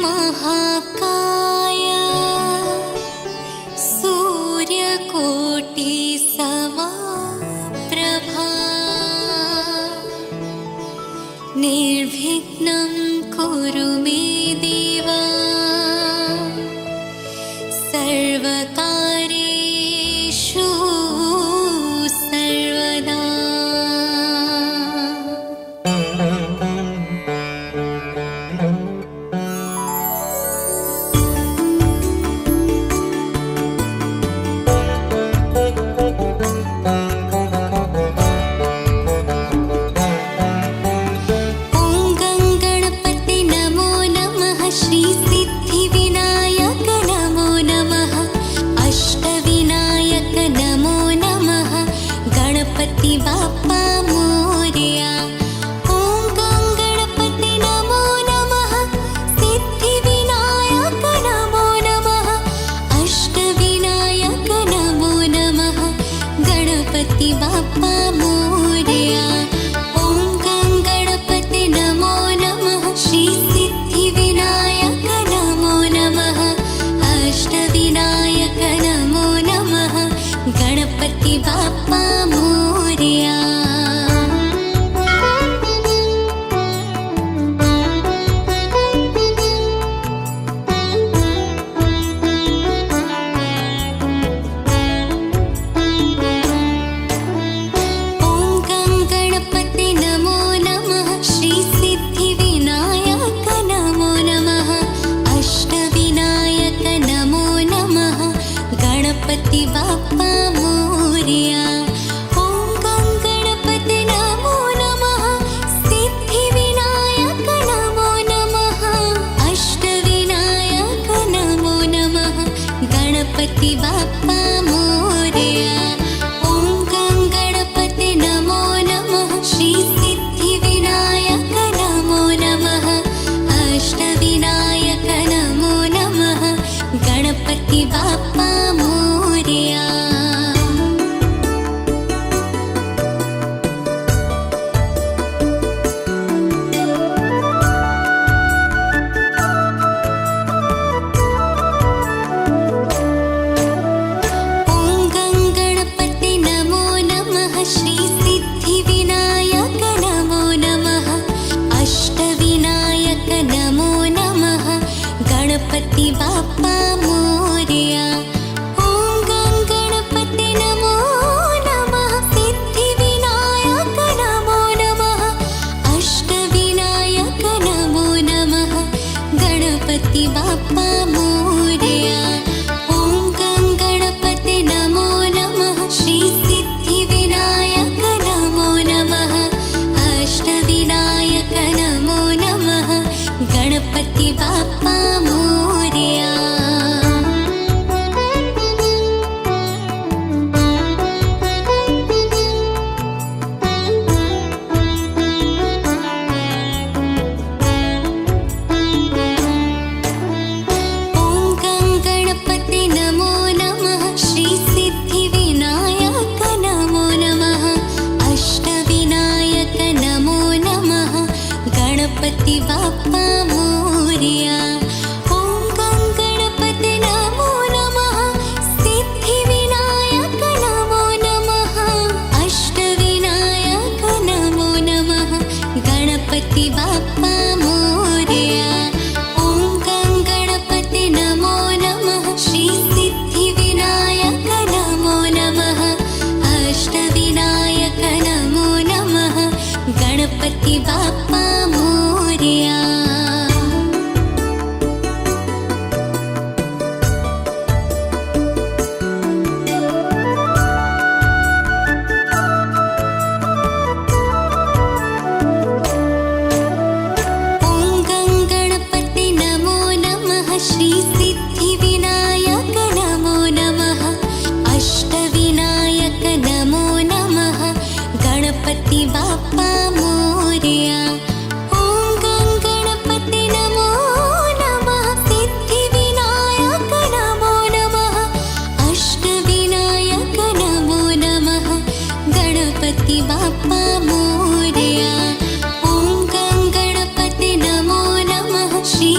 महाकाय सूर्यकोटि समप्रभा निर्विघ्नं कुरु मे देव सर्वकार्येषु सर्वदा। बाप्पा मोरया। ओम गणपति नमो नमः। सिद्धिविनायक नमो नमः। अष्टविनायक नमो नमः। गणपति बाप्पा मोरया। ओम गणपति नमो नमः। श्री सिद्धिविनायक नमो नमः। अष्टविनायक नमो नमः। गणपति बाप्पा मोरया। गणपति बाप्पा मोरया। ओम गणपति नमो नमः। सिद्धिविनायक नमो नमः। अष्टविनायक नमो नमः। गणपति बाप्पा मोरया। ओम गणपति नमो नमः। श्री सिद्धिविनायक नमो नमः। अष्टविनायक नमो नमः। गणपति बाप्पा मोरया। ओम गणपति नमो नमः। श्री सिद्धिविनायक नमो नमः। अष्टविनायक नमो नमः। गणपति बाप्पा मोरया। ओम गणपति नमो नमः। सिद्धिविनायक नमो नमः। अष्टविनायक नमो नमः। गणपति बाप्पा मोरया। ओम गणपति नमो नमः। श्री सिद्धिविनायक नमो नमः। अष्टविनायक नमो नमः। गणपति बाप्पा मोरया। गणपति बाप्पा मोरया। ओम गणपति नमो नमः। सिद्धिविनायक नमो नमः। अष्टविनायक नमो नमः। गणपति बाप्पा मोरया। ओम गणपति नमो नमः। श्री सिद्धिविनायक नमो नमः। अष्टविनायक नमो नमः। गणपति बाप्पा मोरया। ओम गणपति नमो नमः। श्री सिद्धिविनायक नमो नमः। अष्टविनायक नमो नमः। गणपति बाप्पा मोरया। ओम गणपति नमो नमः। सिद्धिविनायक नमो नमः। अष्टविनायक नमो नमः। गणपति बाप्पा मोरया। ओम गणपति नमो नमः। श्री